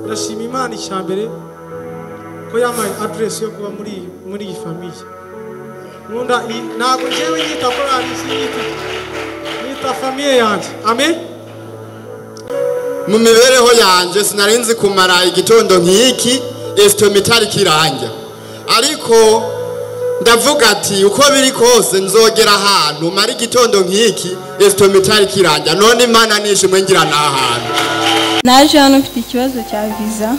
ndashima Imana icyambere ko yamaye address yo kuba muri iyi famille. Nkunda ntabwo njyewe nyita ko nyita famille yanjye. Amen. Mu mibereho yanjye sinarinzi kumara igitondo nk'iki esitomitari kiranja, ariko ndavuga ati uko biri kose nzogera ahantu mara igitondo nk'iki esitomitari kiranja. None Imana nishimwe ngira n'ahantu. Naje hano mfite ikibazo cya visa,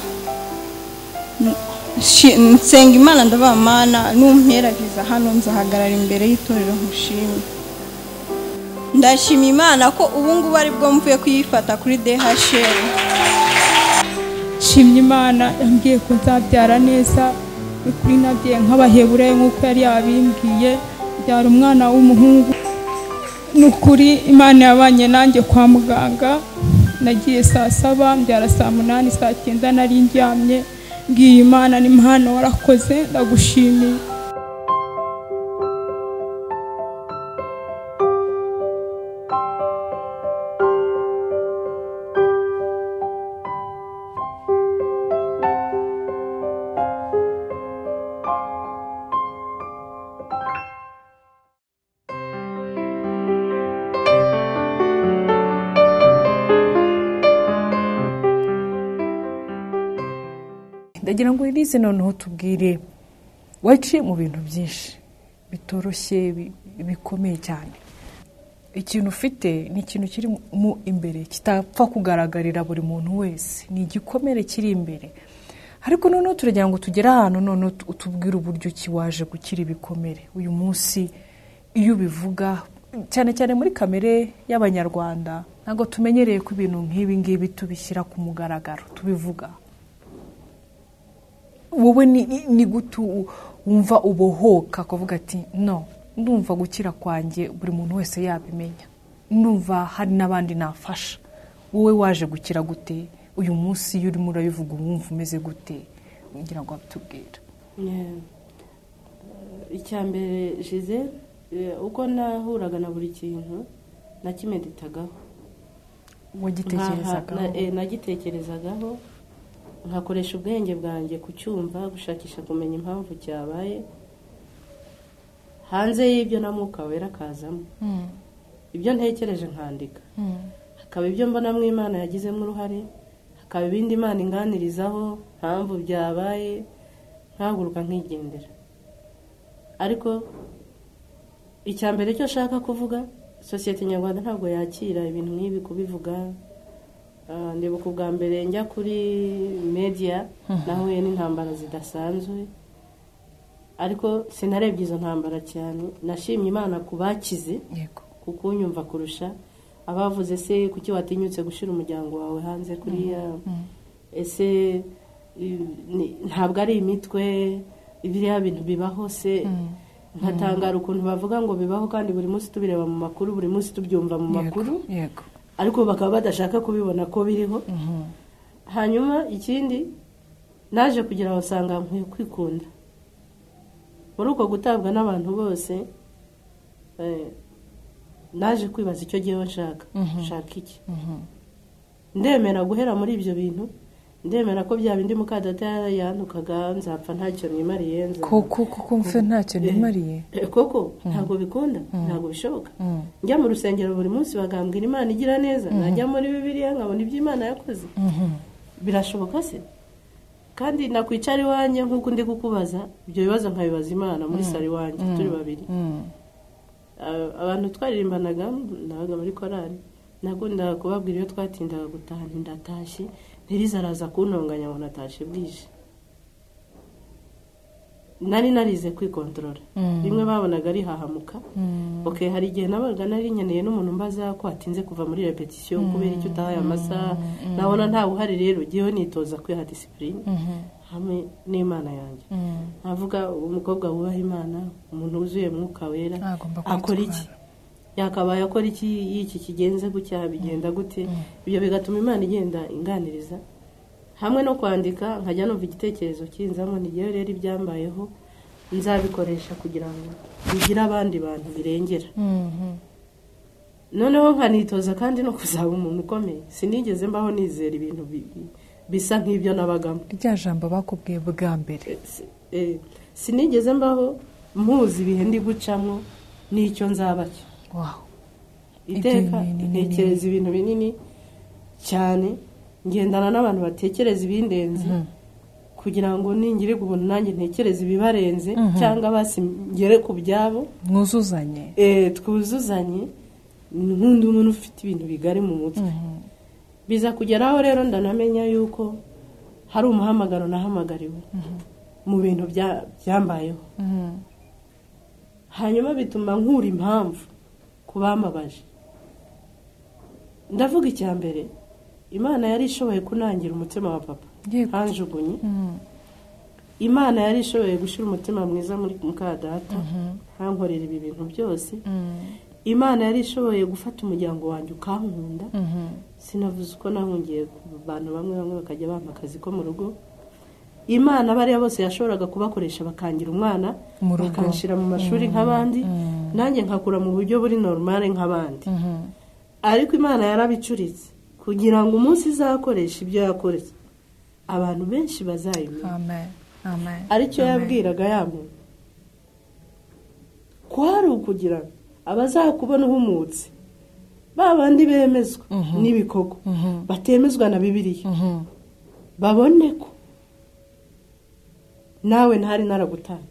nsenga Imana ndavuga Mana numpera visa hano nzahagarara imbere y'itorero nkushime. Ndashima Imana ko ubu ngubu ari bwo mvuye kuyifata kuri DHL. Shimye Imana yambwiye ko nzabyara neza, kuri nabye nk'Abaheburayo nk'uko yari yabimbwiye, byara umwana w'umuhungu. Nukuri Imana yabanye nanjye kwa muganga, nagiye saa 7 mbyara saa 8 saa 9 nari ndyamye. Ngiye Imana ni Imana warakoze, ndagushimiye. Ndagira ngo irize noneho tubwire waciye mu bintu byinshi bitoroshye bikomeye cyane. Ikintu ufite ni ikintu kiri mu imbere kitapfa kugaragarira buri muntu wese, ni igikomere kiri imbere. Ariko noneho turagira ngo tugere ahantu noneho utubwire uburyo ki waje gukira ibikomere. Uyu munsi iyo bivuga cyane cyane muri kamere y'Abanyarwanda ntago tumenyereye ko ibintu nk'ibi ngibi tubishyira ku mugaragaro tubivuga. Wowe ni gutu wumva ubohoka kuvuga ati no, ndumva gukira kwanjye buri muntu wese yabimenya, ndumva hari n'abandi nafasha. Wowe waje gukira gute uyu munsi iyo urimo urabivuga wumva umeze gute? Ngira ngo atubwire. Icyambere Giselle, uko nahuraga na buri kintu nakimeditagaho, nagitekerezagaho nkakoresha ubwenge bwanjye kucyumva, gushakisha kumenya impamvu cyabaye. Hanze y'ibyo na Mwuka Wera kazamo, ibyo ntekereje nkandika, hakaba ibyo mbona mu Imana yagizemo uruhare, hakaba ibindi Imana inganirizaho mpamvu byabaye, nkaguruka nkigendera. Ariko icyambere cyo shaka kuvuga, sosiyete nyarwanda ntabwo yakira ibintu nk'ibi kubivuga. Ndibuka ubwa mbere njya kuri media nahuye n'intambara zidasanzwe, ariko sinarebye izo ntambara cyane. Nashimye Imana kubakize kuko unyumva kurusha abavuze se kuki watinyutse gushira umuryango wawe hanze kuri ese ntabwo ari imitwe ibiriya bintu bibaho se. Nkatangara ukuntu bavuga ngo bibaho kandi buri munsi tubireba mu makuru, buri munsi tubyumva mu makuru, ariko bakaba badashaka kubibona ko biriho. Hanyuma ikindi naje kugira aho usanga nkwiye kwikunda muri uko gutabwa n'abantu bose. Naje kwibaza icyo gihe nshaka iki. Ndemera guhera muri ibyo bintu, ndemera ko bya bindi mukadata yantukaga nzapfa ntacyo nimariye. Koko mfe ntacyo nimariye koko ntabwo bikunda, ntabwo bishoboka. Njya mu rusengero buri munsi bagambwira Imana igira neza, najya muri Bibiliya nkabona ibyo Imana yakoze. Birashoboka se? Kandi nakwicara iwanjye nk'uko ndi kukubaza ibyo bibazo nkabibaza Imana muri sari wanjye turi babiri. Abantu twaririmbanaga nabaga muri korali, nagunda kubabwira iyo twatindaga gutaha ndatashye, ntirizaraza kuntonganya ngo natashe bwije. Nari narize kwikontorora, rimwe babonaga ari hahamuka. Okay, hari igihe nabaga nari nkeneye n'umuntu mbaza ko atinze kuva muri repetition kubera icyo utahaye amasaha, nabona nta buhari rero giyeho nitoza kwiha discipline hamwe n'Imana yanjye. Navuga umukobwa wubaha Imana, umuntu uzuye Mwuka Wera akora iki? Yakabaye akora iki y'iki kigenze gutya bigenda gute? Ibyo bigatuma Imana igenda inganiriza. Hamwe no kwandika nkajya numva igitekerezo kinzamo, nigiye rero ibyambayeho nzabikoresha kugira ngo bigire abandi bantu birengera. Noneho nkanitoza kandi no kuzaba umuntu ukomeye. Sinigeze mbaho nizera ibintu bisa nk'ibyo nabagamo. rya jambo bakubwiye bwa mbere sinigeze mbaho mpuzi ibihe ndi gucamo n'icyo nzaba cyo. wow iteka ntekereza ibintu binini cyane, ngendana n'abantu batekereza ibindenze kugira ngo ningire ubuntu nanjye ntekereza ibibarenze cyangwa basi ngere ku byabo, mwuzuzanye twuzuzanye nk'undi umuntu ufite ibintu bigari mu mutwe. Biza kugeraho rero ndanamenya yuko hari umuhamagaro nahamagariwe mu bintu byambayeho. Hanyuma bituma nkura impamvu kubambabaje. Ndavuga icya mbere, Imana yari ishoboye kunangira umutima wa papa hanjugunye. Imana yari ishoboye gushyira umutima mwiza muri mukadata hankorera ibi bintu byose. Imana yari ishoboye gufata umuryango wanjye ukankunda. Sinavuze uko nahungiye ku bantu bamwe bakajya bampa akazi ko mu rugo. Imana bariya bose yashoboraga kubakoresha bakangira umwana bakanshira mu mashuri nk'abandi, nanjye nkakura mu buryo buri normale nk'abandi. Ariko Imana yarabicuritse kugira ngo umunsi izakoresha ibyo yakoreye abantu benshi bazayimenya. amen amen aricyo yabwiraga yamwe kwari ukugira abazakubona uhumutse, babandi bemezwa n'ibikogo batemezwa na Bibiliya, babone ko nawe ntari naragutanye.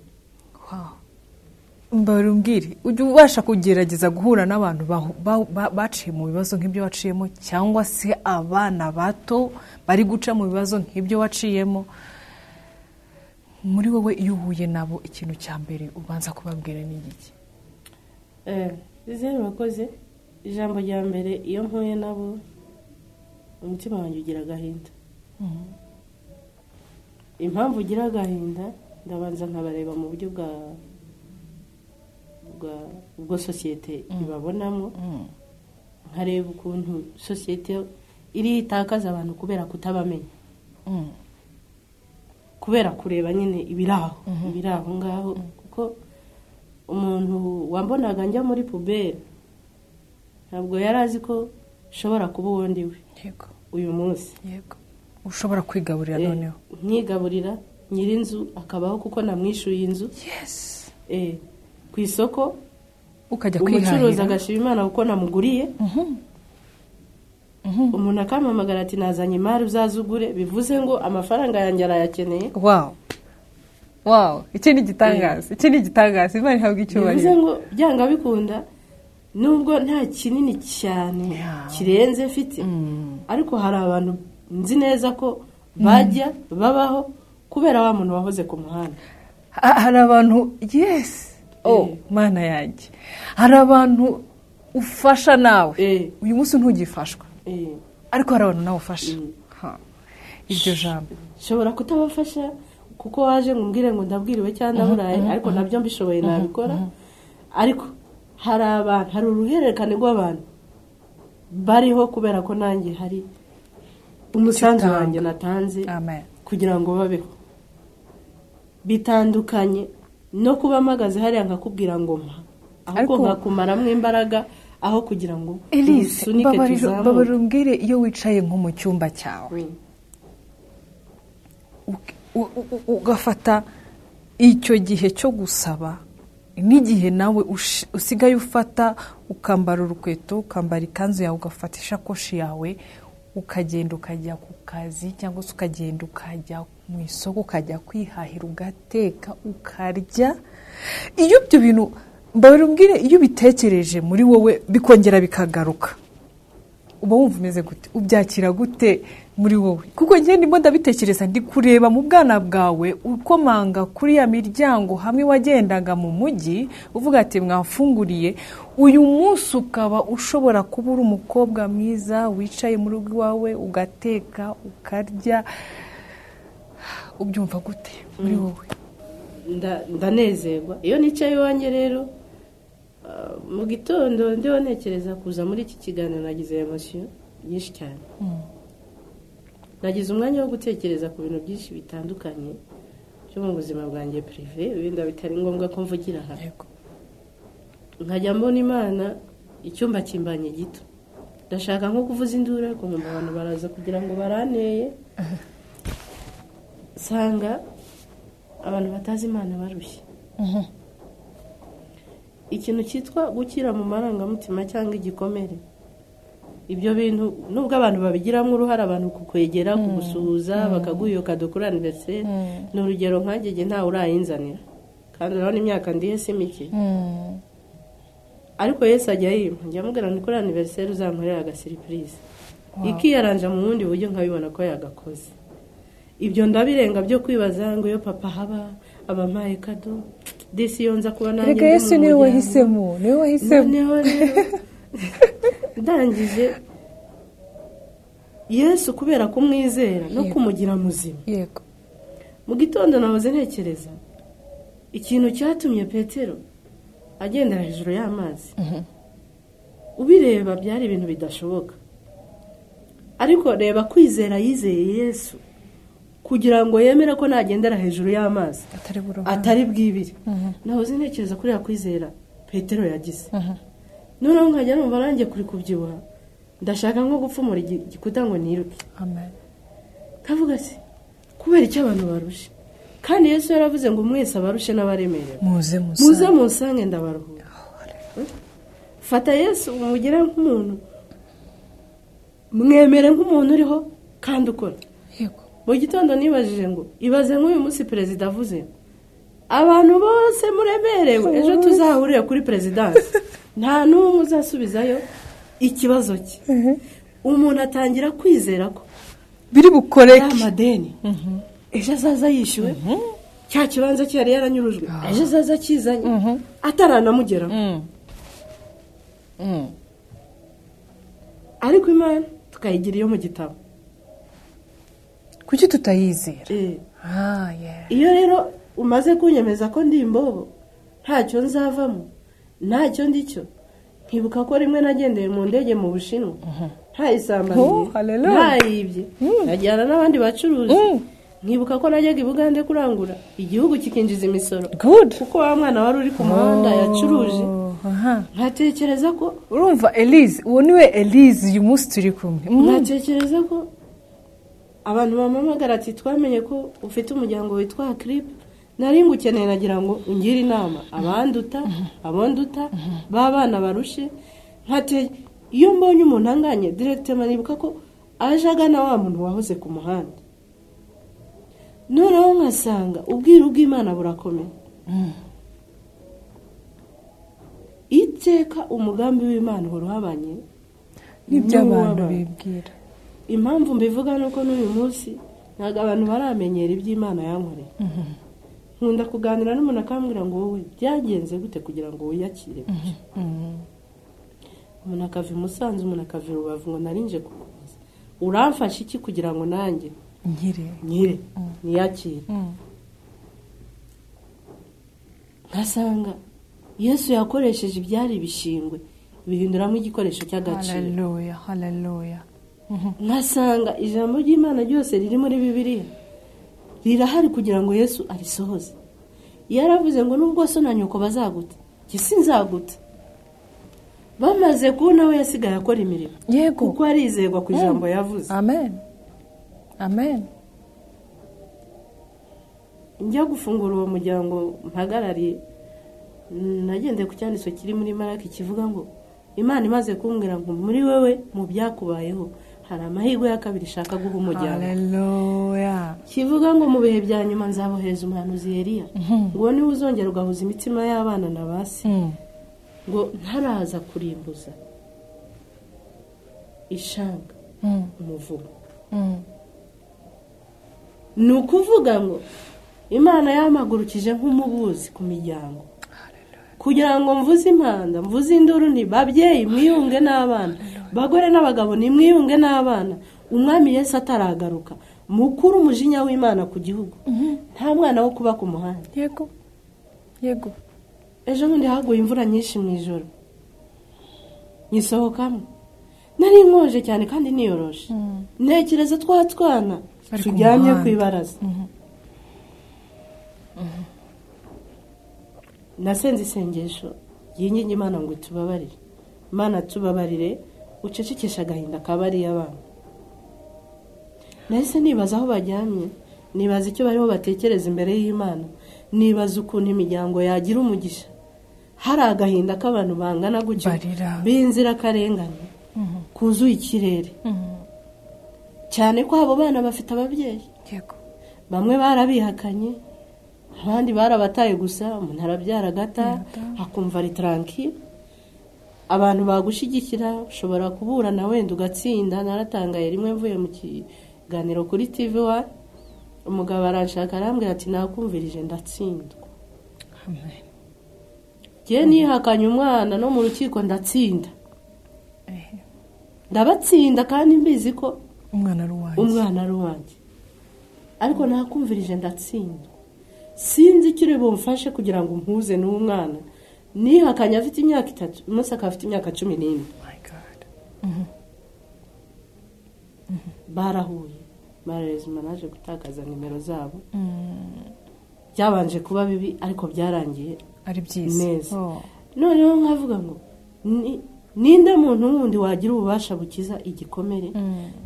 mbarumbwire ujye ubasha kugerageza guhura n'abantu baciye mu bibazo nk'ibyo waciyemo, cyangwa se abana bato bari guca mu bibazo nk'ibyo waciyemo. Muri wowe iyo uhuye nabo ikintu cya mbere ubanza kubabwira ni iki? Zizere bakoze ijambo rya mbere, iyo mpuye nabo umutima wanjye ugira agahinda. Impamvu ugira agahinda ndabanza nkabareba mu buryo bwa sosiyete ibabonamo, nkareba ukuntu sosiyete iri itakaza abantu kubera kutabamenya, kubera kureba nyine ibiraho ngaho. Kuko umuntu wambonaga njya muri pubere ntabwo yari azi ko ushobora kuba uwo ndiwe uyu munsi. ushobora kwigaburira noneho nkigaburira nyirinzu akabaho kuko namwishyuye inzu. Ku isoko ukajya kwihahira, umucuruzi agashima Imana kuko namuguriye. Umuntu akampamagara ati nazanye imari uzazugure, bivuze ngo amafaranga yanjye arayakeneye. wow iki ni igitangaza, iki ni igitangaza. Imana ihabwa icyubahiro. Bivuze ngo byanga bikunda, nubwo nta kinini cyane kirenze mfite, ariko hari abantu nzi neza ko bajya babaho kubera wa muntu wahoze ku muhanda. Hari abantu Mana yanjye, hari abantu ufasha nawe uyu munsi ntugifashwa, ariko hari abantu nawe ufasha. Iryo jambo nshobora kutabafasha kuko waje ngumbwire ngo ndabwiriwe cyangwa ndaburaye, ariko nabyo mbishoboye nabikora. Ariko hari abantu, hari uruhererekane rw'abantu bariho kubera ko nanjye hari umusanzu wanjye natanze kugira ngo babeho. Bitandukanye no kuba mpagaze hariya nkakubwira ngo mpa, ahubwo nkakumaramo imbaraga aho kugira ngo usunike tuzamuke. Babarumbwire iyo wicaye nko mu cyumba cyawe ugafata icyo gihe cyo gusaba, n'igihe nawe usigaye ufata ukambara urukweto, ukambara ikanzu yawe, ugafata ishakoshi yawe ukagenda ukajya ku kazi, cyangwa se ukagenda ukajya mu isoko ukajya kwihahira, ugateka ukarya. Iyo ibyo bintu mbarumbwire, iyo bitekereje muri wowe bikongera bikagaruka, uba wumva umeze gute? Ubyakira gute muri wowe? Kuko njye ndimo ndabitekereza, ndi kureba mu bwana bwawe ukomanga kuri ya miryango hamwe wagendaga mu mujyi uvuga ati mwafunguriye, uyu munsi ukaba ushobora kuba uri umukobwa mwiza wicaye mu rugo iwawe ugateka ukarya. Ubyumva gute muri wowe? Ndanezerwa iyo nicaye iwanjye. Rero mu gitondo ndiho ntekereza kuza muri iki kiganiro, nagize emotion nyinshi cyane. Nagize umwanya wo gutekereza ku bintu byinshi bitandukanye byo mu buzima bwanjye privé, ibindi bitari ngombwa ko mvugira aha. Nkajya mbona Imana icyumba kimbanye gito, ndashaka nko kuvuza induru ariko nkumva abantu baraza kugira ngo baranteye. nsanga abantu batazi imana barushye. Ikintu cyitwa gukira mu marangamutima cyangwa igikomere, ibyo bintu nubwo abantu babigiramo uruhare, abantu kukwegera kugusuhuza bakaguha iyo kado kuri anniversaire, ni urugero nkagege ntawe urayinzanira kandi urabona imyaka ndiye si mike, ariko Yesu ajya yimpa, njya mubwira ni kuri anniversaire uzankorera agasiripurize, ikiyaranja mu bundi buryo nkabibona ko yagakoze. Ibyo ndabirenga byo kwibaza ngo iyo papa haba abampaye kado disi yonza kuba nanjye reka Yesu niwe wahisemo, niwe wahisemo. Ndangije Yesu kubera kumwizera no kumugira muzima. Yego. Mu gitondo nahoze ntekereza ikintu cyatumye Petero agenda hejuru y'amazi. Ubireba byari ibintu bidashoboka, ariko reba kwizera yizeye Yesu kugira ngo yemere ko nagendera hejuru y'amazi atari bwibiri. Nahoze ntekereza kuri kwizera Petero yagize. Noneho nkajya numva nanjye kuri kubyibuha, ndashaka nko gupfumura igikuta ngo niruke. Amen. Kavuga ati kubera icyo abantu barushe, kandi Yesu yaravuze ngo mwese abarushe n'abaremerewe muze munsange ndabaruhura. Fata Yesu umugire nk'umuntu, mwemere nk'umuntu uriho kandi ukora. Yego. Mu gitondo nibajije ngo ibaze nk'uyu munsi perezida avuze abantu bose muremerewe, ejo tuzahurira kuri perezidansi, nta n'umwe uzasubizayo ikibazo cye. Umuntu atangira kwizera ko biri bukoreke amadeni ejo azaza yishyuwe, cya kibanza cyari yaranyurujwe ejo azaza kizanye ataranamugeraho. Ariko Imana tukayigira iyo mu gitabo. Kuki tutayizera? Iyo rero umaze kunyemeza ko ndi imbobo ntacyo nzavamo, ntacyo ndicyo, nkibuka ko rimwe nagendeye mu ndege mu Bushinwa, ntayisambaniye, ntayibye, najyana n'abandi bacuruzi, nkibuka ko najyaga i Bugande kurangura, igihugu kikinjiza imisoro kuko wa mwana wari uri ku muhanda yacuruje. Nkatekereza ko urumva Elise, uwo niwe Elise uyu munsi turi kumwe. Nkatekereza ko abantu bamamagara ati twamenye ko ufite umuryango witwa Clip, nari ngukeneye nagira ngo ungire inama abonduta babana barushe. Nkate iyo mbonye umuntu anganye directement nibuka ko aje agana wa muntu wahoze ku muhanda. Noneho nkasanga ubwiru bw'Imana burakomeye. Iteka umugambi w'Imana uruhabanye n'ibyo abantu bibwira. Impamvu mbivuga nuko n'uyu munsi ntago abantu baramenyera iby'Imana yankoreye. Nkunda kuganira n'umuntu akambwira ngo wowe byagenze gute kugira ngo wiyakire. Umuntu akava i Musanze, umuntu akava i Rubavu ngo narinje kukubaza uramfasha iki kugira ngo nanjye nkire niyakire. Nkasanga Yesu yakoresheje ibyari bishingwe bihinduramo igikoresho cy'agaciro. Haleluya. Nkasanga ijambo ry'Imana ryose riri muri Bibiliya rirahari kugira ngo Yesu arisohoze. Yaravuze ngo nubwo so na nyoko bazaguta, njye sinzaguta. Bamaze kubona we yasigaye akora imirimo. Yego. Kuko arizegwa ku ijambo yavuze. Amen. Njya gufungura uwo muryango mpagarariye, nagendeye ku cyanditswe kiri muri Maraki kivuga ngo Imana imaze kumbwira ngo muri wewe mu byakubayeho hari amahirwe ya kabiri ishaka guha umuryango. Haleluya. Kivuga ngo mu bihe bya nyuma nzabohereza umuhanuzi Eliya, ngo niwe uzongera ugahuza imitima y'abana na basi, ngo ntaraza kurimbuza ishanga umuvugo. Ni ukuvuga ngo Imana yamagurukije nk'umubuzi ku miryango kugira ngo mvuze impanda, mvuze induru, ni babyeyi mwiyunge n'abana, bagore n'abagabo ni mwiyunge n'abana. Umwami Yesu ataragaruka mukuru umujinya w'Imana ku gihugu, nta mwana wo kuba ku muhanda. Yego. Ejo bundi haguye imvura nyinshi mu ijoro, nyisohokamo nari nkoje cyane kandi niyoroshe. Ntekereza twana tujyamye ku ibaraza. Nasenze isengesho yinginga Imana ngo tubabarire. Imana tubabarire, ucecekesha agahinda kabari y'abana. nahise nibaza aho bajyamye, nibaza icyo bariho batekereza imbere y'Imana, nibaza ukuntu imiryango yagira umugisha hari agahinda k'abantu bangana gutyo b'inzirakarengane kuzuye ikirere, cyane ko abo bana bafite ababyeyi. yego Bamwe barabihakanye, abandi barabataye gusa, umuntu arabyara agata akumva ari tranquille. Abantu bagushigikira, ushobora kuburana wenda ugatsinda. Naratangaye rimwe mvuye mu kiganiro kuri TV1, umugabo aranshaka arambwira ati nakumvirije ndatsindwa. amen Giye nihakanye umwana no mu rukiko ndatsinda, ndabatsinda kandi mbizi ko umwana ari uwanjye, ariko nakumvirije ndatsindwa. Sinzi icyo uri bumfashe kugira ngo mpuze n'umwana. Nihakanye afite imyaka 3, umunsi akaba afite imyaka 11. my god Barahuye, barezima naje gutakaza nimero zabo. Byabanje kuba bibi ariko byarangiye ari byiza neza. Noneho nkavuga ngo ninde muntu wundi wagira ububasha bukiza igikomere,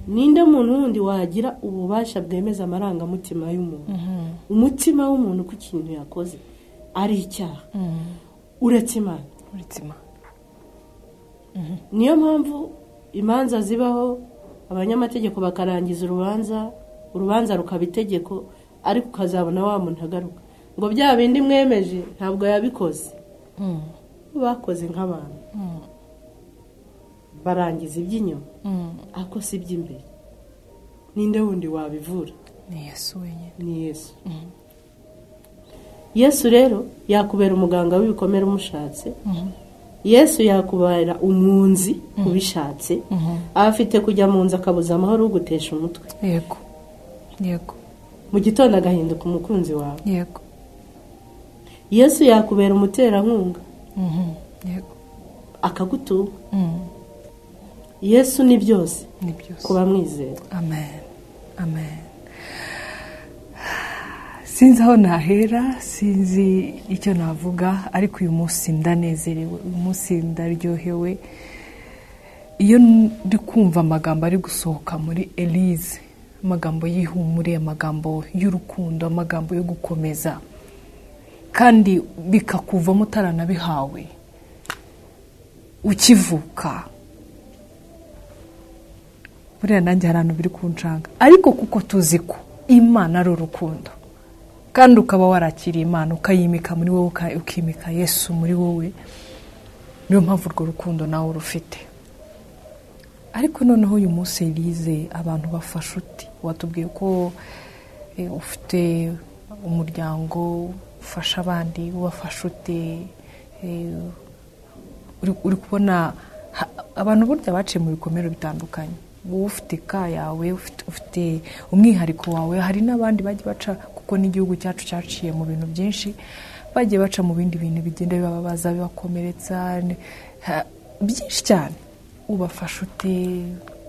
ninde muntu wundi wagira ububasha bwemeza amarangamutima y'umuntu, umutima w'umuntu ku kintu yakoze ari icyaha, uretse Imana. Niyo mpamvu imanza zibaho, abanyamategeko bakarangiza urubanza rukaba itegeko, ariko ukazabona wa muntu agaruka ngo bya bindi mwemeje ntabwo yabikoze. Bakoze nk'abantu barangiza iby'inyuma, ako si iby'imbere. Ninde wundi wabivura? ni Yesu wenyine. Ni Yesu. Yesu rero yakubera umuganga w'ibikomere umushatse. Yesu yakubera umunzi ubishatse. Afite kujya mu nzu akabuza amahoro ugutesha umutwe. yego Mu gitondo agahinduka umukunzi wawe. yego Yesu yakubera umuterankunga. yego Akagutuba. Yesu ni byose kuba mwizera. amen sinzi aho nahera, sinzi icyo navuga, ariko uyu munsi ndanezerewe, uyu munsi ndaryohewe. Iyo ndi kumva amagambo ari gusohoka muri Elise, amagambo y'ihumure, amagambo y'urukundo, amagambo yo gukomeza, kandi bikakuvamo utaranabihawe ukivuka, buriya nanjye hari ahantu biri kunshanga. Ariko kuko tuzi ko Imana ari urukundo, kandi ukaba warakiriye Imana ukayimika muri wowe, ukimika Yesu muri wowe, niyo mpamvu urwo rukundo nawe urufite. Ariko noneho uyu munsi Elise, abantu bafasha uti? Watubwiye ko ufite umuryango ufasha abandi, ubafasha ute? Uri kubona abantu burya baciye mu bikomero bitandukanye, wowe ufite ka yawe, ufite umwihariko wawe. Hari n'abandi bagiye baca, kuko n'igihugu cyacu cyaciye mu bintu byinshi, bagiye baca mu bindi bintu bigenda bibabaza, bibakomeretsa byinshi cyane. Ubafasha ute?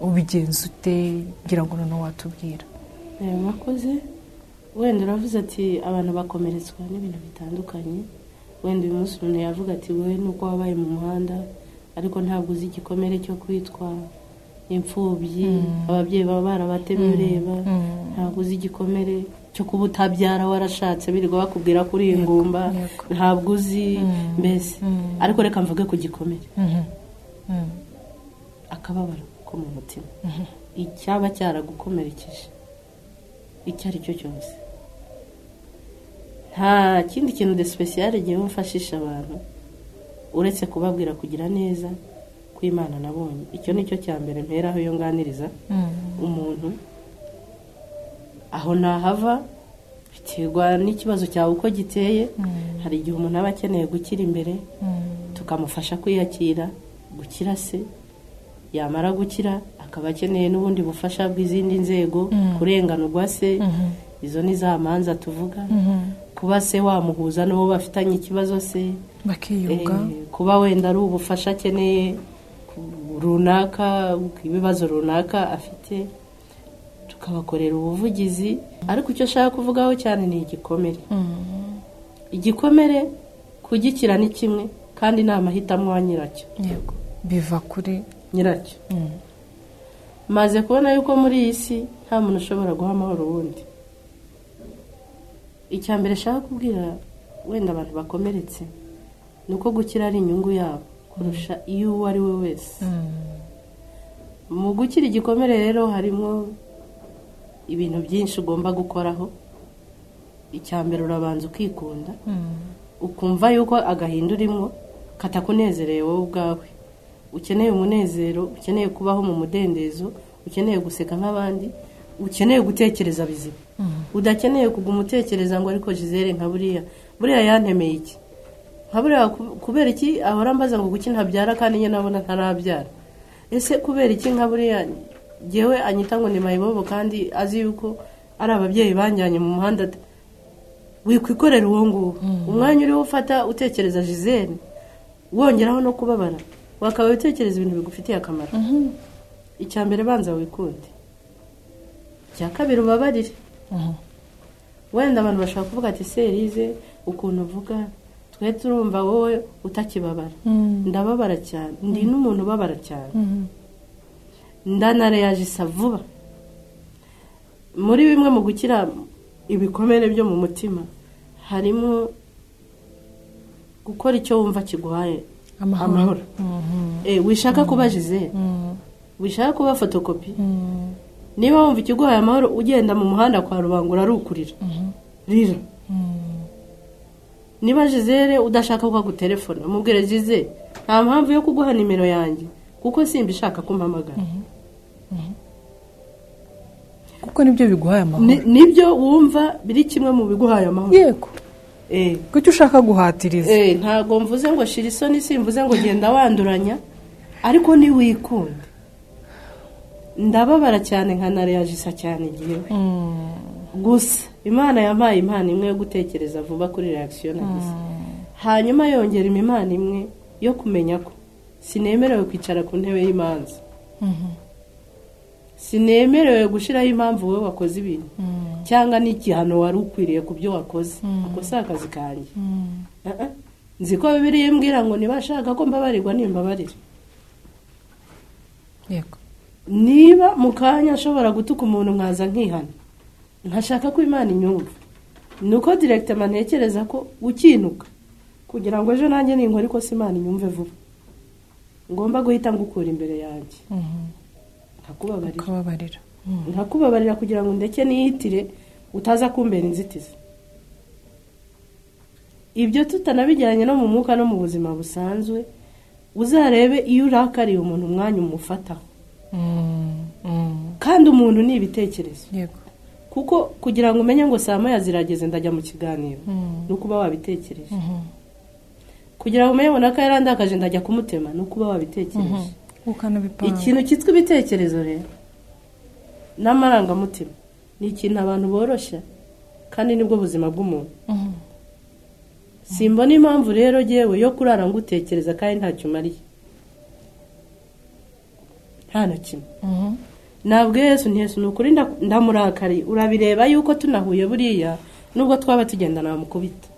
Ubigenza ute? Ngira ngo noneho watubwira. Mwakoze. Wenda uravuze ati abantu bakomeretswa n'ibintu bitandukanye. Wenda uyu munsi umuntu yavuga ati wowe nuko wabaye mu muhanda, ariko ntabwo uzi igikomere cyo kwitwa imfubyi, ababyeyi baba barabatemye ureba. Ntabwo uzi igikomere cyo kuba utabyara warashatse birirwa bakubwira kuri ingumba, ntabwo uzi mbese. Ariko reka mvuge ku gikomere. Akababaro ko mu mutima, icyaba cyaragukomerekeje icyo ari cyo cyose, nta kindi kintu de special giye mfashisha abantu uretse kubabwira kugira neza ko Imana nabonye. Icyo nicyo cya mbere mperaho yo nganiriza umuntu. Aho nahava biterwa n'ikibazo cyawe uko giteye. Hari igihe umuntu aba akeneye gukira imbere, tukamufasha kwiyakira, gukira se. Yamara gukira akaba akeneye n'ubundi bufasha bw'izindi nzego, kurenganurwa se. Izo ni za manza tuvuga. Kuba se wamuhuza n'uwo bafitanye ikibazo se, bakiyunga. Kuba wenda ari ubufasha akeneye runaka, ibibazo runaka afite, tukabakorera ubuvugizi. Ariko icyo shaka kuvugaho cyane ni igikomere. Igikomere kugikira ni kimwe, kandi ni amahitamo wa nyiracyo. Yego, biva kuri nyiracyo. maze kubona yuko muri iyi si nta muntu ushobora guha amahoro wundi. Icya mbere shaka kubwira wenda abantu bakomeretse nuko gukira ari inyungu yabo kurusha iyo uwo ari we wese. Mu gukira igikomere rero harimo ibintu byinshi ugomba gukoraho. Icya mbere urabanza ukikunda, ukumva yuko agahinda urimo katakunezereye wowe ubwawe. Ukeneye umunezero, ukeneye kubaho mu mudendezo, ukeneye guseka nk'abandi, ukeneye gutekereza bizima. Udakeneye kuguma utekereza ngo ariko Gisele nka buriya yantemeye iki, nka buriya kubera iki ahora mbaza ngo kuki ntabyara kandi nyine nabona ntarabyara. Ese kubera iki nka buriya jewe anyita ngo ni mayibobo kandi azi yuko ari ababyeyi banjyanye mu muhanda. Wikwikorera uwo nguwo umwanya uriho ufata utekereza Gisele, wongeraho no kubabara, wakaba utekereza ibintu bigufitiye akamaro. Icya mbere banza wikunde, icya kabiri ubabarire. Wenda abantu bashaka kuvuga ati Serize ukuntu uvuga twe turumva wowe utakibabara. Ndababara cyane, ndi n'umuntu ubabara cyane, ndanareyajisa vuba. Muri bimwe mu gukira ibikomere byo mu mutima harimo gukora icyo wumva kiguhaye amahoro. Wishaka kuba Gisele, wishaka kuba fotokopi. Niba wumva ikiguhaye amahoro ugenda mu muhanda kwa Rubangura arukurira rira. Niba Gisele udashaka kwa gutelefona mubwire Gisele nta mpamvu yo kuguha nimero yanjye kuko simba ishaka kumpamagara. kuko nibyo biguhaye amahoro. Nibyo wumva biri kimwe mu biguhaye amahoro. Yego. Kuki ushaka guhatiriza? Ntago mvuze ngo shira isoni, simvuze ngo genda wanduranya, ariko ni wikunde. Ndababara cyane nkanareyajisa cyane igihe. Gusa Imana yampaye impano imwe yo gutekereza vuba kuri reaction nagize. Hanyuma yongera impano imwe yo kumenya ko sinemerewe kwicara ku ntebe y'imanza. Sinemerewe gushiraho impamvu wowe wakoze ibintu cyangwa n'igihano wari ukwiriye ku byo wakoze. Ako si akazi kanjye. Nzi ko Bibiliya imbwira ngo nibashaka ko mbabarirwa nimbabarira. Yego. Niba mukanya ashobora gutuka umuntu nkaza nkihana, nkashaka ko Imana inyumva, nuko directement ntekereza ko ukinuka kugira ngo ejo nanjye ninkora ariko si Imana inyumve vuba, ngomba guhita ngukura imbere yanjye. Nkakubabarira kugira ngo ndeke niyitire utaza kumbera inzitizi. Ibyo tutanabijyanye no mu mwuka no mu buzima busanzwe, uzarebe iyo urakariye umuntu umwanya umufataho. Kandi umuntu ni ibitekerezo. Yego. Kuko kugira ngo umenye ngo saa moya zirageze ndajya mu kiganiro, nuko uba wabitekereje. Kugira ngo umenye ngo nakayarandakaje ndajya kumutema, nuko uba wabitekereje. Ikintu cyitwa ibitekerezo rero n'amarangamutima ni ikintu abantu boroshya kandi nibwo buzima bw'umuntu. Simbona impamvu rero jewe yo kurara ngutekereza kandi ntacyo mariye. Nta na kimwe. Nabwo Yesu ntiyesu nukuri ndamurakari, urabireba yuko tunahuye buriya nubwo twaba tugendana mukubita.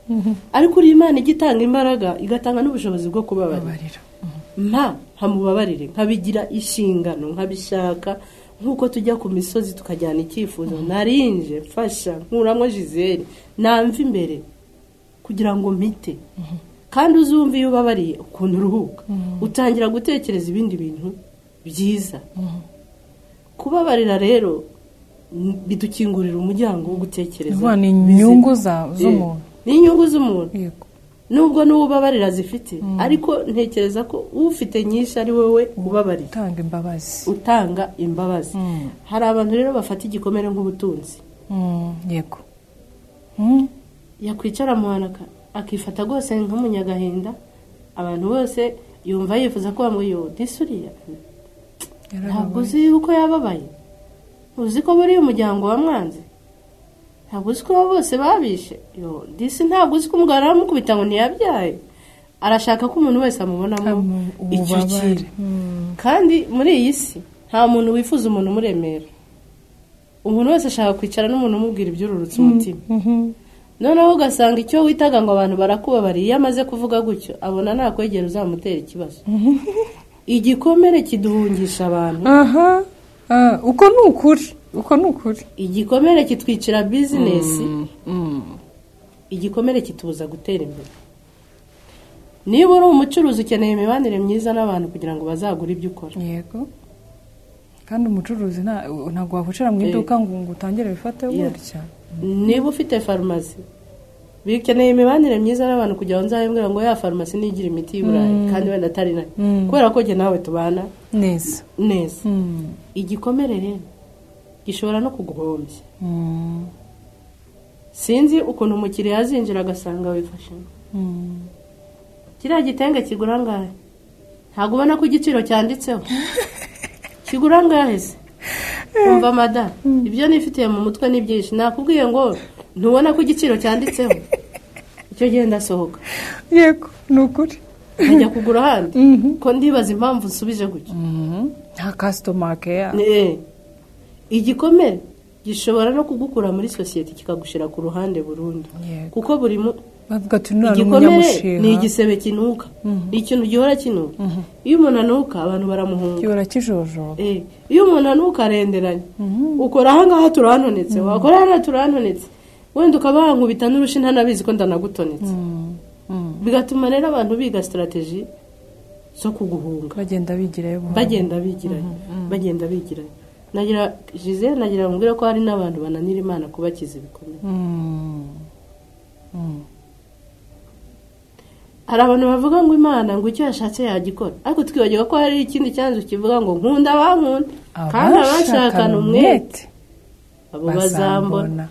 Ariko uri Imana igitanga imbaraga igatanga n'ubushobozi bwo kubabarira. Hamubabarire nkabigira ishingano, nkabishaka nkuko tujya ku misozi tukajyana icyifuzo. Narinje fasha nkuramwe Gisele namva imbere kugira ngo mpite. Kandi uzumva iyo ubabariye ukuntu uruhuka, utangira gutekereza ibindi bintu byiza. Kubabarira rero bidukingurira umuryango wo gutekereza. Ni inyungu z'umuntu. Ni inyungu z'umuntu. Yego. Nubwo n'ubabarira zifite, ariko ntekereza ko ufite nyinshi ari wowe ubabarira. Utanga imbabazi. Hari abantu rero bafata igikomere nk'ubutunzi. Yego. Yakwicara muhanaka akifata gose nk'umunyagahinda, abantu bose yumva yifuza ko bamwiyo disuriya. Ntabwo uzi uko yababaye, uzi ko buri umuryango wa mwanze, ntabwo uzi ko bose babishe. Disi ntabwo uzi ko umugabo aramukubita ngo ntiyabyaye, arashaka ko umuntu wese amubonamo icyo kintu. Kandi muri iyi si nta muntu wifuza umuntu umuremera. Umuntu wese ashaka kwicara n'umuntu umubwira iby'ururutse umutima. Noneho ugasanga icyo witaga ngo abantu barakubabariye, iyo amaze kuvuga gutyo abona nakwegera uzamutera ikibazo. Igikomere kiduhungisha abantu. uko ni ukuri igikomere kitwicira bizinesi igikomere kitubuza gutera imbere. Niba uri umucuruzi ukeneye imibanire myiza n'abantu kugira ngo bazagure ibyo ukora. Yego. Kandi umucuruzi ntabwo wakwicira mu iduka ngo utangire bifate gutya. Niba ufite farumasi bikeneye imibanire myiza n'abantu kugira ngo nzahembwira ngo ya farumasi nigira imiti y'Iburayi kandi wenda atari nayo. Kubera ko jye nawe tubana neza. Igikomere rero gishobora no kuguhombya. Sinzi ukuntu umukiriya azinjira agasanga wifashe. Kiriya gitenge kigura ngahe? Ntabwo ubona ko igiciro cyanditseho. Kigura ngahe se? Umva madam, ibyo nifitiye mu mutwe ni byinshi. Nakubwiye ngo ntubona ko igiciro cyanditseho. Icyo gihe ndasohoka. Yego, ni ukuri. Njya kugura ahandi. Ko ndibaza impamvu nsubije gutya. Nta customer care. Igikomere gishobora no kugukura muri society kikagushira ku ruhande burundu. Kuko buri bavuga ati none umunyamushiha ni igisebe kinuka. Ikintu gihora kinuka. Iyo umuntu anuka abantu baramuhunga. Gihora kijojo. Iyo umuntu anuka arenderanye. Ukora ahangaha turantonetse, wakora hano turantonetse. Wenda ukabankubita n'urushi ntanabizi ko ndanagutonetse. Bigatuma rero abantu biga strategy zo kuguhunga. Bagenda bigirayo. Nagira Giselle nagira ngubwira ko hari n'abantu bananira Imana kubakiza ibikomere. Hari abantu bavuga ngo Imana ngo icyo yashatse yagikora, ariko twibagiwe ko hari ikindi cyanzu kivuga ngo nkunda bankunda kandi abashakana umwete abo bazambona.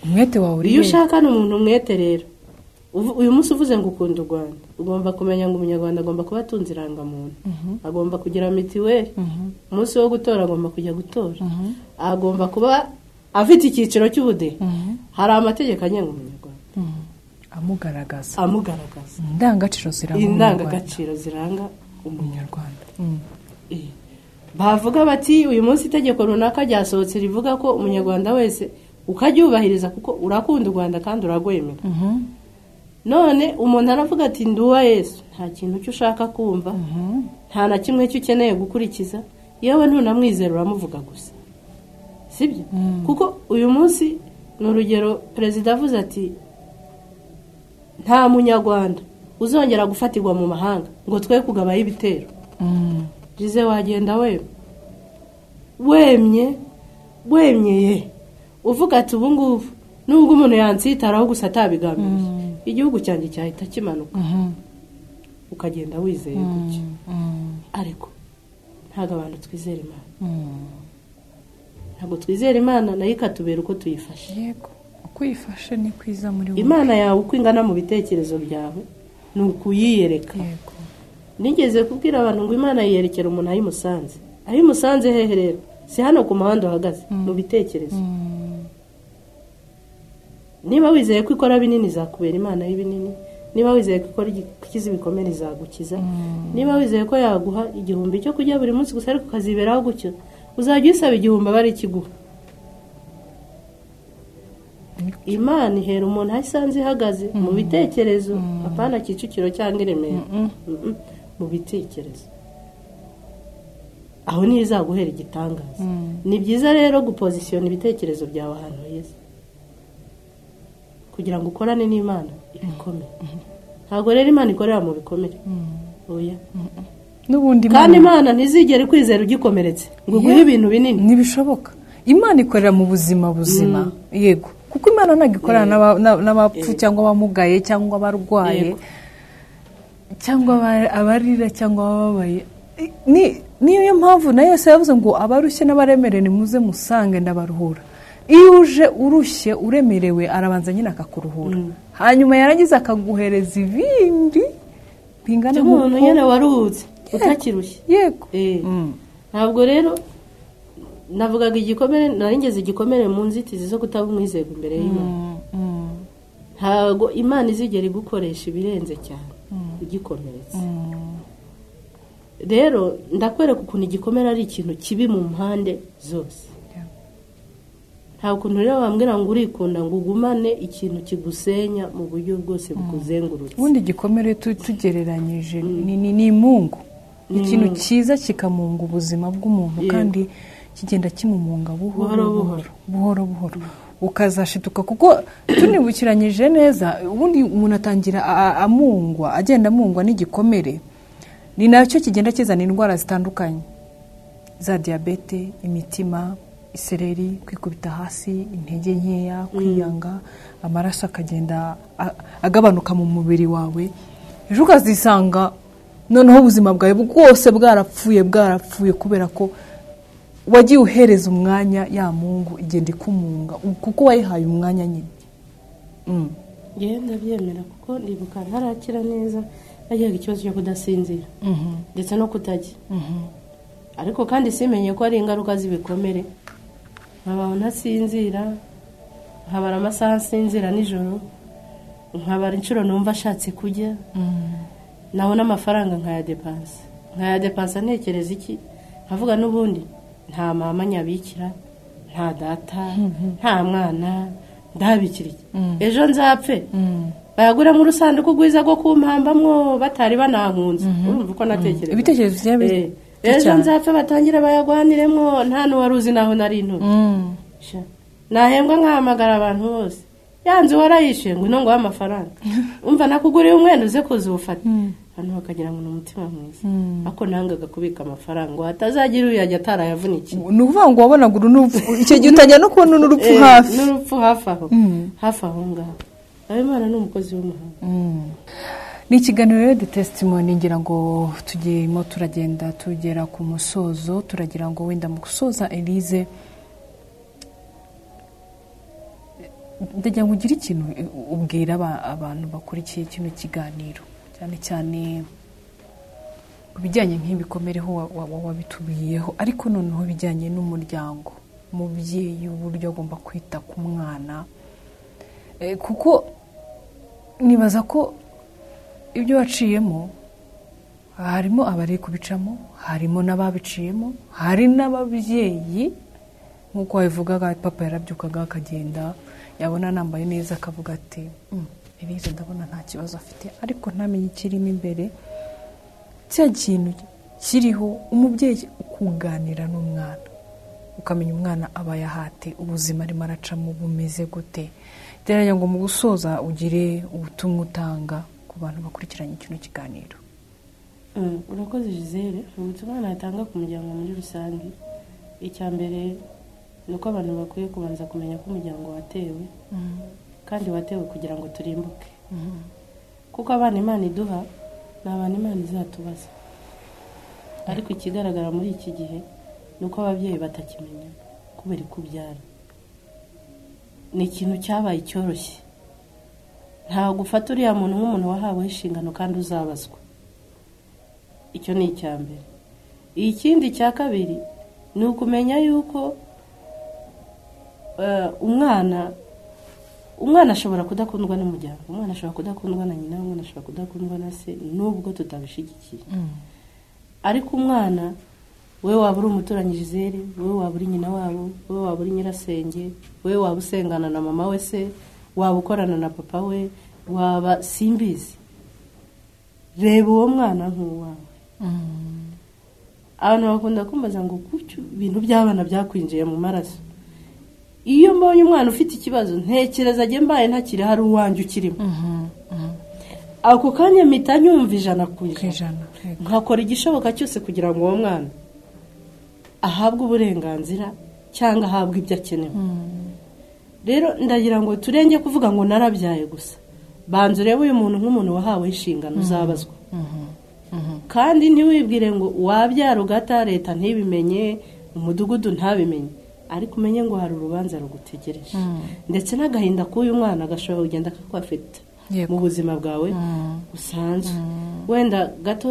Umwete wawe uri. Iyo ushakana umuntu umwete rero uyu munsi uvuze ngo ukunda u Rwanda, ugomba kumenya ngo umunyarwanda agomba kuba atunze irangamuntu, agomba kugira mitiweli, umunsi wo gutora agomba kujya gutora, agomba kuba afite icyiciro cy'ubudehe. Hari amategeko agenga umunyarwanda amugaragaza indangagaciro ziranga umunyarwanda. Bavuga bati uyu munsi itegeko runaka ryasohotse rivuga ko umunyarwanda wese ukaryubahiriza kuko urakunda u Rwanda kandi uragwemera. None umuntu aravuga ati nduwa Yesu, nta kintu cyo ushaka kumva, nta na kimwe cyo ukeneye gukurikiza, yewe ntunamwizera uramuvuga gusa. Sibyo? Kuko uyu munsi n'urugero perezida avuze ati nta munyarwanda uzongera gufatirwa mu mahanga ngo twe kugabaho ibitero. Giselle wagenda wemye uvuga ati ubu ngubu nubwo umuntu yansitaraho gusa atabigambiriye igihugu cyanjye cyahita kimanuka. Ukagenda wizeye gutyo. Ariko ntago abantu twizera Imana. Ntago twizera Imana nayo ikatubera uko tuyifashe. Yego, uko uyifashe ni kwiza muri wowe. Imana yawe uko ingana mu bitekerezo byawe ni ukuyiyereka. Yego. Nigeze kubwira abantu ngo Imana yiyerekera umuntu ayimusanze. Ayimusanze hehe rero? Si hano ku muhanda uhagaze, mu bitekerezo. Niba wizeye ko ikora binini zakubera Imana y'ibinini, niba wizeye ko ikora ikiza ibikomere izagukiza, niba wizeye ko yaguha igihumbi cyo kujya buri munsi gusa ariko ukaziberaho gutyo, uzajya usaba igihumbi bari kiguha. Imana ihera umuntu ahisanze ihagaze mu bitekerezo, apana Kicukiro cyangwa Remera. Mu bitekerezo aho ni izaguhera igitangaza. Ni byiza rero gupozisiyona ibitekerezo byawe ahantu heza kugira ngo ukorane n'Imana ibikomere. Ntabwo rero Imana ikorera mu bikomere. Oya. N'ubundi kandi Imana ntizigere kwizera ugikomeretse ngo guhe ibintu binini. Nibishoboka. Imana ikorera mu buzima. Yego. Kuko Imana nagikorana n'abapfu cyangwa abamugaye cyangwa abarwaye cyangwa abarira cyangwa ababaye. Niyo mpamvu nayo se yavuze ngo abarushye n'abaremere ni muze musange ndabaruhura. Iyo uje urushye uremerewe arabanza nyine akakuruhura. Hanyuma yarangiza akaguhereza ibindi bingana nk'umuntu nyine waruhutse utakirushye. Yego. Ntabwo rero navugaga igikomere naringeze igikomere mu nzitizi zo kutaba umwizego imbere y'Imana. Ntabwo Imana izigera igukoresha ibirenze cyane ugikomeretse. Rero ndakwereka ukuntu igikomere ari ikintu kibi mu mpande zose. Nta kuntu rero bambwira ngo urikunda ngo ugumane ikintu kigusenya mu buryo bwose bukuzengurutse. Ubundi igikomere tugereranyije ni imungu. ikintu cyiza kikamunga ubuzima bw'umuntu kandi kigenda kimumunga buhoro buhoro ukazashituka kuko tunibukiranyije neza ubundi umuntu atangira agenda amungwa n'igikomere ni nacyo kigenda kizana indwara zitandukanye za diabete, imitima, isereri, kwikubita hasi, intege nkeya, kwiyanga, amaraso akagenda agabanuka mu mubiri wawe, ejo ukazisanga noneho ubuzima bwawe bwose bwarapfuye kubera ko wagiye uhereza umwanya ya mungu igenda ikumunga kuko wayihaye umwanya nyine. ndabyemera kuko ndibuka ntarakira neza yagiraga ikibazo cyo kudasinzira ndetse no kutajya, ariko kandi simenye ko ari ingaruka z'ibikomere. nkabaho ntasinzira, nkabara amasaha nsinzira nijoro, nkabara inshuro numva ashatse kujya, nabona amafaranga nkayadepansa ntekereza iki, nkavuga n'ubundi nta mama nyabikira, nta data, nta mwana, ndabikira iki, ejo nzapfe bayagura mu rusanduku rwiza rwo kumpambamwo batari banahunze. urumva uko natekereza ibitekerezo byawe ejo nzapfe batangira bayagwaniremwo nta n'uwari uzi naho nari intuye. nahembwa nkahamagara abantu bose, yanze warayishe ngo ino ngo amafaranga umva nakuguriye umwenda uze kuzuwufata, abantu bakagira ngo ni umutima mwiza, ako nangaga kubika amafaranga ngo hatazagira uyajya atarayavunikiye. ni ukuvuga ngo wabonaga urupfu icyo gihe utajya no kubona n'urupfu hafi n'urupfu hafi aho ngaho. Imana ni umukozi w'umuhanga. ni ikiganiro rero de testimony, ngira ngo tugiyemo turagenda tugera ku musozo, turagira ngo wenda mu gusoza Elise ndagira ngo ugire ikintu ubwira abantu bakurikiye kino kiganiro, cyane cyane ku bijyanye nk'ibikomereho wabitubiyeho, ariko noneho bijyanye n'umuryango, umubyeyi uburyo agomba kwita ku mwana, kuko nibaza ko ibyo waciyemo harimo abari kubicamo, harimo n'ababiciyemo, hari n'ababyeyi nk'uko wabivugaga, papa yarabyukaga akagenda yabona nambaye neza akavuga ati Elise ndabona nta kibazo afite, ariko ntamenye ikirimo imbere, cya kintu kiriho umubyeyi kuganira n'umwana ukamenya umwana aba yahate, ubuzima arimo aracamo bumeze gute. Teragira ngo mu gusoza ugire ubutumwa utanga ku bantu bakurikiranye kino kiganiro. urakoze Gisele. ubutumwa natanga ku muryango muri rusange, icya mbere ni uko abantu bakwiye kubanza kumenya ko umuryango watewe, kandi watewe kugira ngo turimbuke, kuko abana Imana iduha ni abantu Imana izatubaza, ariko ikigaragara muri iki gihe ni uko ababyeyi batakimenya kubera kubyara. ni ikintu cyabaye cyoroshye, ntabwo ufata uriya muntu nk'umuntu wahawe inshingano kandi uzabazwa. icyo ni icya mbere. ikindi cya kabiri ni ukumenya yuko umwana ashobora kudakundwa n'umuryango, umwana ashobora kudakundwa na nyina, umwana ashobora kudakundwa na se, nubwo tutabishigikiye. ariko umwana wowe waba uri umuturanyi Gisele, wowe waba uri nyina wabo, wowe waba uri nyirasenge, wowe waba usengana na mama we se, waba ukorana na papa we, waba simbizi, reba uwo mwana nk'uwawe. abantu bakunda kumbaza ngo kucyo ibintu by'abana byakwinjiye mu maraso. iyo mbonye umwana ufite ikibazo ntekereza agiye mbaye ntakiri hari uwanjye ukirimo, ako kanya mpita nyumva 100%, nkakora igishoboka cyose kugira ngo uwo mwana ahabwe uburenganzira cyangwa ahabwe ibyo akenewe. rero ndagira ngo turenge kuvuga ngo narabyaye gusa, banze urebe uyu muntu nk'umuntu wahawe inshingano uzabazwa. kandi ntiwibwire ngo wabyara ugata leta ntibimenye, umudugudu ntabimenye, ariko umenye ngo hari urubanza rugutegereje. ndetse n'agahinda k'uyu mwana gashobora kugenda kakwafeta mu buzima bwawe usanzwe. wenda gato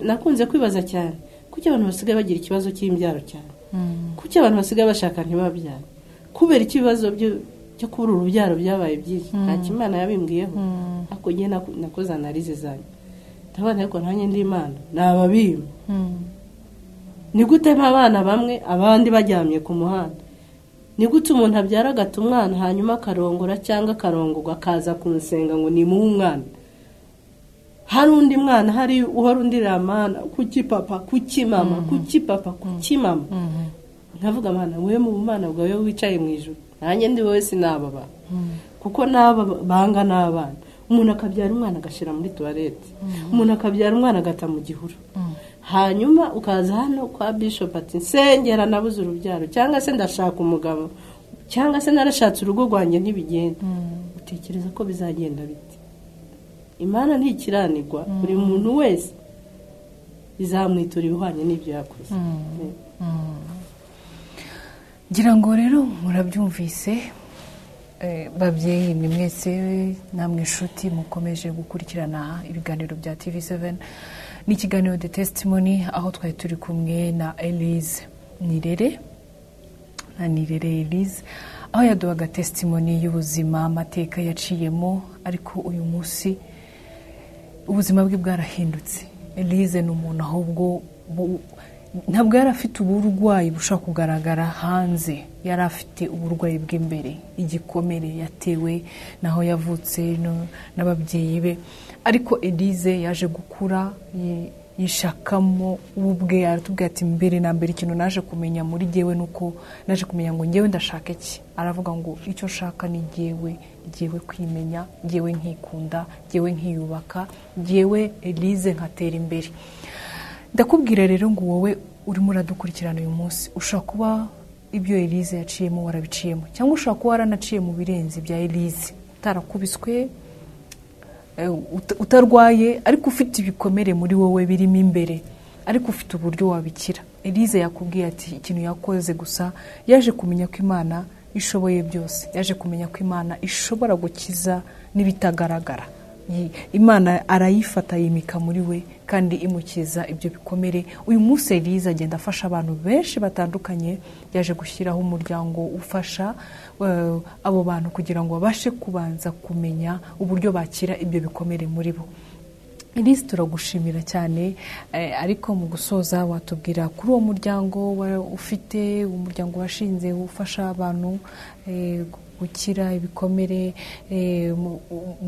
nakunze kwibaza cyane kuki abantu basigaye bagira ikibazo cy'imbyaro cyane, kuki abantu basigaye bashaka ntibabyara, kubera ikibazo cyo kubura urubyaro byabaye byinshi. nta kimana yabimbwiyeho, ariko njye nakoze analize zanjye ndabona ariko nanjye ndi Imana nababima. ni gute abana bamwe abandi baryamye ku muhanda, ni gute umuntu abyara agata umwana hanyuma akarongora cyangwa akarongorwa akaza kunsenga ngo ni muhe umwana, hari undi mwana hari uhora undirira mana kuki papa kuki mama kuki papa kuki mama nkavuga mana wewe mu bumana bwawe wicaye mu ijuru nanjye ndi wowe sinababa kuko naba banga n'abana umuntu akabyara umwana agashira muri toilette umuntu akabyara umwana agata mu gihuru hanyuma ukaza hano kwa bishop ati nsengera nabuze urubyaro cyangwa se ndashaka umugabo cyangwa se narashatse urugo rwanjye ntibigenda utekereza ko bizagenda bite? Imana ntikiranirwa buri muntu wese izamwitura ibihwanye n'ibyo yakoze. ngira ngo rero murabyumvise babyeyi ni mwese namwe inshuti mukomeje gukurikirana ibiganiro bya TV7 n'ikiganiro The Testimony aho twari turi kumwe na Elise Nirere Elise aho yaduhaga testimony y'ubuzima amateka yaciyemo ariko uyu munsi ubuzima bwe bwarahindutse. Elise ni umuntu ahubwo ntabwo yari afite uburwayi bushaka kugaragara hanze, yari afite uburwayi bw'imbere, igikomere yatewe naho yavutse n'ababyeyi be, ariko Elise yaje gukura yishakamo ubwe. Aratubwira ati mbere na mbere ikintu naje kumenya muri jyewe nuko naje kumenya ngo njyewe ndashaka iki. Aravuga ngo icyo shaka ni jyewe kwimenya, jyewe nkikunda, jyewe nkiyubaka, jyewe Elise nkatera imbere. Ndakubwira rero ngo wowe urimo uradukurikirana uyu munsi ushaka kuba ibyo Elise yaciyemo warabiciyemo, cyangwa ushaka kuba waranaciye mu birenze bya Elise, utarakubiswe utarwaye ariko ufite ibikomere muri wowe birimo imbere, ariko ufite uburyo wabikira. Elise yakubwiye ati ikintu yakoze gusa yaje kumenya ko Imana ishoboye byose, yaje kumenya ko Imana ishobora gukiza n'ibitagaragara. Imana arayifata yimika muri we kandi imukiza ibyo bikomere. Uyu munsi Elise agenda afasha abantu benshi batandukanye, yaje gushyiraho umuryango ufasha abo bantu kugira ngo babashe kubanza kumenya uburyo bakira ibyo bikomere muri bo. Elise turagushimira cyane, ariko mu gusoza watubwira kuri uwo muryango ufite, umuryango washinze ufasha abantu gukira ibikomere,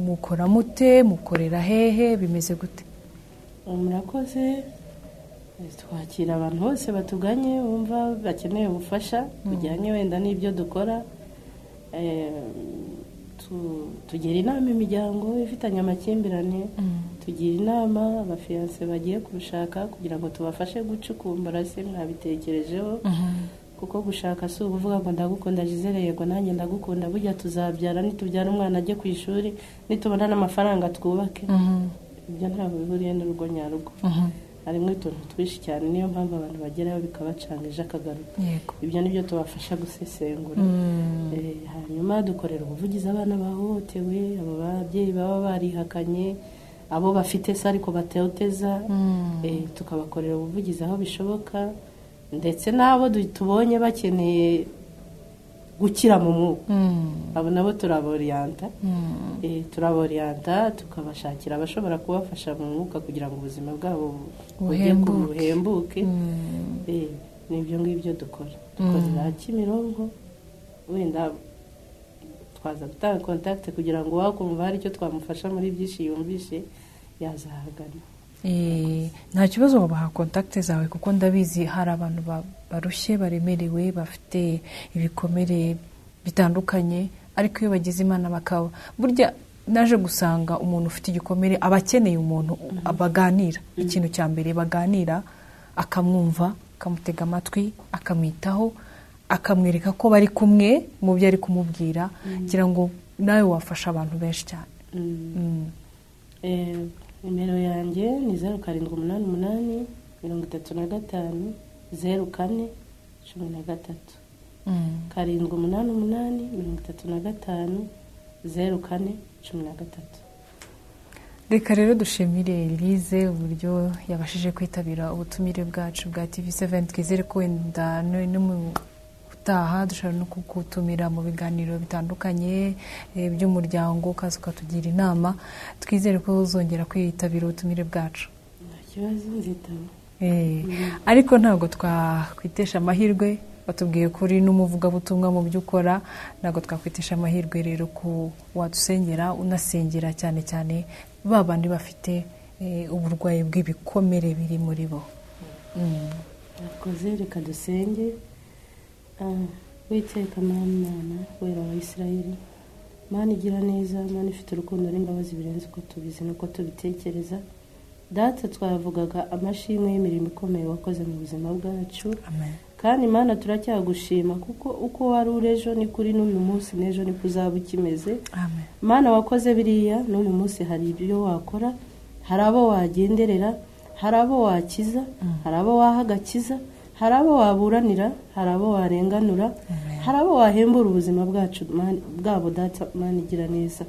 mukora mute, mukorera hehe, bimeze gute? Murakoze, twakira abantu bose batuganye bumva bakeneye ubufasha bujyanye wenda n'ibyo dukora. Tugira inama imiryango ifitanye amakimbirane, tugira inama abafiyanse bagiye kurushaka kugira ngo tubafashe gucukumbura se mwabitekerejeho, kuko gushaka si ukuvuga ngo ndagukunda Gisele, yego nanjye ndagukunda, burya tuzabyara nitubyara umwana ajye ku ishuri nitubona n'amafaranga twubake. Ibyo ntabwo bihuriye n'urugo nyarugo. Harimo utuntu twinshi cyane, niyo mpamvu abantu bageraho bikabacangije akagaruka. Ibyo nibyo tubafasha gusesengura. Hanyuma dukorera ubuvugizi abana bahohotewe, abo babyeyi baba barihakanye, abo bafite se ariko batoteza, tukabakorera ubuvugizi aho bishoboka, ndetse n'abo tubonye bakeneye gukira mu mwuka abo nabo turaboriyanta, tukabashakira abashobora kubafasha mu mwuka kugira ngo ubuzima bwabo buhembuke. N'ibyo ngibyo dukora. Dukorera Kimironko, wenda twaza gutanga kontakte kugira ngo wakumva hari icyo twamufasha muri byinshi yumvishe yazahagana. Nta kibazo wabaha kontakte zawe, kuko ndabizi hari abantu barushye baremerewe bafite ibikomere bitandukanye, ariko iyo bagize Imana bakaba burya naje gusanga umuntu ufite igikomere abakeneye umuntu abaganira. Ikintu cya mbere baganira, akamwumva, akamutega amatwi, akamwitaho, akamwereka ko bari kumwe mu byo ari kumubwira, kugira ngo nawe wafasha abantu benshi cyane. Nimero yanjye ni 0788 35 04 13 788 35 04 13. Reka rero dushimire Elise uburyo yabashije kwitabira ubutumire bwacu bwa TV7. Twizere ko wenda no mu utaha dushobora no kugutumira mu biganiro bitandukanye by'umuryango, kaza ukatugira inama. Twizere ko uzongera kwitabira ubutumire bwacu. Ikibazo nzitaba. Ariko ntabwo twakwitesha amahirwe, batubwiye kuri n'umuvugabutumwa mu byo ukora, ntabwo twakwitesha amahirwe rero ko wadusengera, unasengera cyane cyane babandi bafite uburwayi bw'ibikomere biri muri bo. Yakoze reka dusenge. Witeka Mana wera wa Isirayeli, Mana igira neza, Mana ifite urukundo n'imbabazi birenze uko tubizi nuko tubitekereza. Data twavugaga amashimwe y'imirimo ikomeye wakoze mu buzima bwacu. Amen. Kandi Mana turacyagushima kuko uko wari urejo ni kuri n'uyu munsi n'ejo ni kuzaba ukimeze. Amen. Mana wakoze biriya n'uyu munsi hari ibyo wakora, hari abo wagenderera, hari abo wakiza, hari abo wahagakiza, hari abo waburanira, hari abo warenganura, hari abo wahembura ubuzima bwacu bwabo. Data Mana igira neza,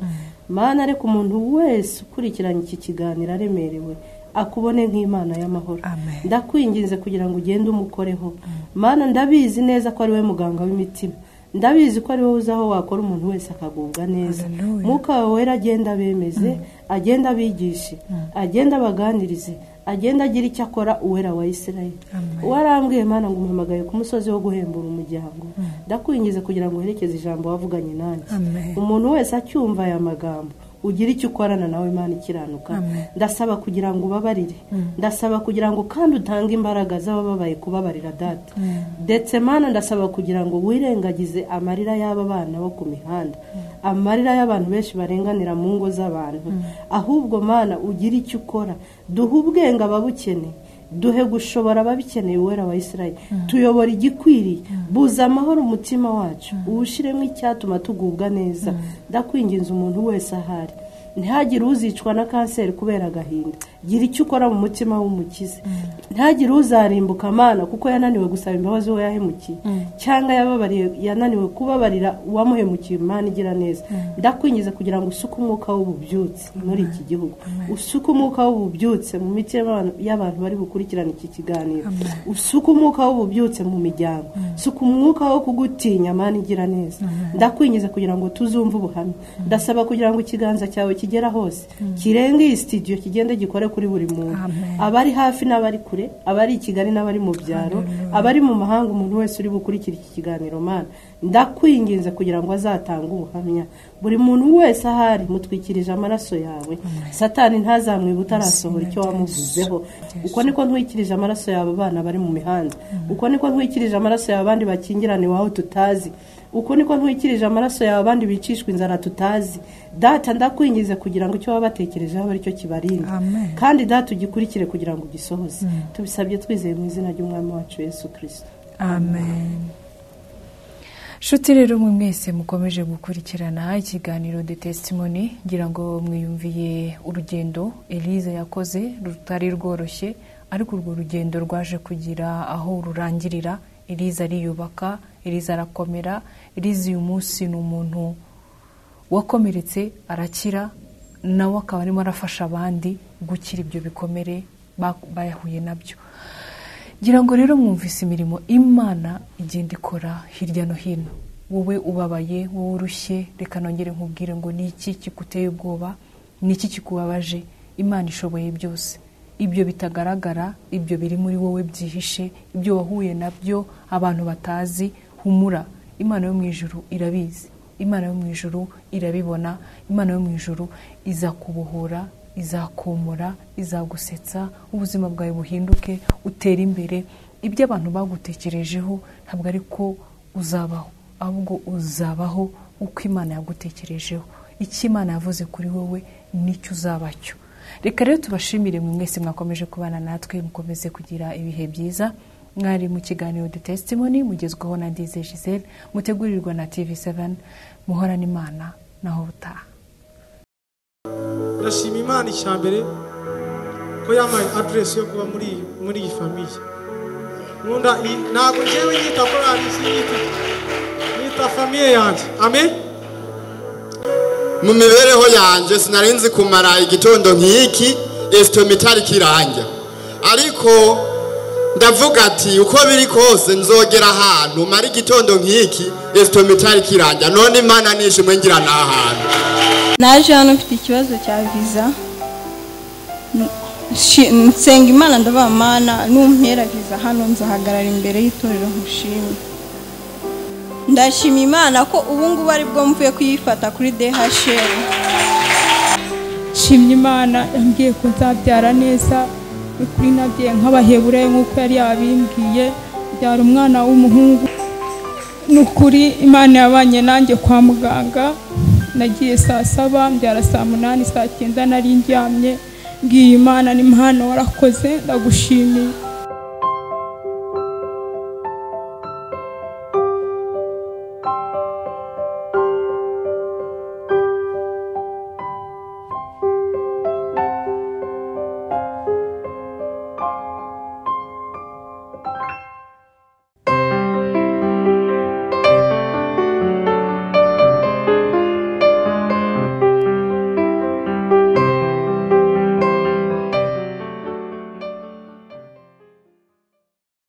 Mana ariko umuntu wese ukurikiranye iki kiganiro aremerewe akubone nk'Imana y'amahoro. Ndakwinginze kugira ngo ugende umukoreho. Mana ndabizi neza ko ari we muganga w'imitima, ndabizi ko ari wowe uzaho wakora umuntu wese akagubwa neza. Mwuka wawe wera agenda bemeze, agenda abigishe, agenda abaganirize, agenda agira icyo akora uwera wa Isirayeli. Warambwiye Mana ngo umuhamagaye ku musozi wo guhembura umuryango. Ndakwingize kugira ngo uherekeze ijambo wavuganye nanjye. Umuntu wese acyumva aya magambo ugira icyo ukorana nawe Mana ikiranuka. Ndasaba kugira ngo ubabarire, ndasaba kugira ngo kandi utange imbaraga z'abababaye kubabarira Data. Ndetse Mana ndasaba kugira ngo wirengagize amarira y'aba bana bo ku mihanda, amarira y'abantu benshi barenganira mu ngo z'abantu. Ahubwo Mana ugira icyo ukora, duhe ubwenge ababukene, duhe gushobora ababikeneye uwera wa Isirayeli. Tuyobora igikwiriye, buza amahoro umutima wacu, uwushiremo icyatuma tugubwa neza. Ndakwinginze umuntu wese ahari ntihagire uzicwa na kanseri kubera agahinda, gira icyo ukora mu mutima w'umukize. Ntihagire uzarimbuka Mana kuko yananiwe gusaba imbabazi uwo yahemukiye, cyangwa yananiwe kubabarira uwamuhemukiye. Mana igira neza, ndakwingiza kugira ngo usuke umwuka w'ububyutse muri iki gihugu, usuke umwuka w'ububyutse mu mitima y'abantu bari bukurikirana iki kiganiro, usuke umwuka w'ububyutse mu miryango, usuke umwuka wo kugutinya. Mana igira neza, ndakwingiza kugira ngo tuzumve ubuhamya. Ndasaba kugira ngo ikiganza cyawe kigera hose, kirenge iyi studio, kigende gikore kuri buri muntu. Abari hafi n'abari kure, abari i Kigali n'abari mu byaro, abari mu mahanga, umuntu wese uri bukurikira iki kiganiro Mana ndakwinginze kugira ngo azatanga ubuhamya. Buri muntu wese ahari mutwikirije amaraso yawe, Satani ntazamwiba utarasohora icyo wamuvuzeho. Uko niko ntwikirije amaraso yawe abana bari mu mihanda, uko niko ntwikirije amaraso yawe abandi bakingirane waho tutazi, uko niko ntwikirije amaraso yawe abandi bicishwa inzara tutazi. Data ndakwingize kugira ngo icyo wabatekerejeho abe aricyo kibarinda, kandi Data ugikurikire kugira ngo ugisohoze. Tubisabye twizeye mu izina ry'Umwami wacu Yesu Kristo, amen. Shuti rero mwe mwese mukomeje gukurikirana ikiganiro The Testimony, ngira ngo mwiyumviye urugendo Eliza yakoze rutari rworoshye, ariko urwo rugendo rwaje kugira aho rurangirira. Eliza ariyubaka, Eliza arakomera. Eliza uyu munsi ni umuntu wakomeretse arakira, nawe akaba arimo arafasha abandi gukira ibyo bikomere bayahuye nabyo. Ngira ngo rero mwumvise imirimo Imana igenda ikora hirya no hino. Wowe ubabaye, wowe urushye, reka nongere nkubwire ngo ni iki kiguteye ubwoba, ni iki kikubabaje. Imana ishoboye byose. Ibyo bitagaragara, ibyo biri muri wowe byihishe, ibyo wahuye nabyo abantu batazi, humura. Imana yo mu ijuru irabizi, Imana yo mu ijuru irabibona. Imana yo mu ijuru izakubohora, izakomora, izagusetsa, ubuzima bwawe buhinduke, utera imbere. Ibyo abantu bagutekerejeho ntabwo ari ko uzabaho, ahubwo uzabaho uko Imana yagutekerejeho. Icyo Imana yavuze kuri wowe nicyo uzabacyo. Reka rero tubashimire mwese mwakomeje kubana natwe, mukomeze kugira ibihe byiza. Mwari mu kiganiro The Testimony, mugezweho na Ndize Giselle, mutegurirwa na TV7. Muhorana Imana naho butaha. Ndashima Imana icyambere ko yamaye address yo kuba muri iyi famille. Nkunda ntabwo ngewe nyita ko nyita famille yanjye. Amen. Mu mibereho yanjye sinarinzi kumara igitondo nk'iki esitomitari kiranja, ariko ndavuga ati uko biri kose nzogera ahantu mara igitondo nk'iki esitomitari kiranja. None Imana nishimwe ngira n'ahantu. Naje hano mfite ikibazo cya visa, nsenga Imana ndavuga Mana numpera visa hano nzahagarara imbere y'itorero nkushime. Ndashima Imana ko ubu ngubu ari bwo mvuye kuyifata kuri DHL. nshimye Imana yambwiye ko nzabyara neza kuri nabye nk'abaheburayo nk'uko yari yabimbwiye byara umwana w'umuhungu nukuri Imana yabanye nanjye kwa muganga nagiye saa 7 mbyara saa 8 saa 9 nari ndyamye ngiye Imana ni Imana warakoze ndagushimiye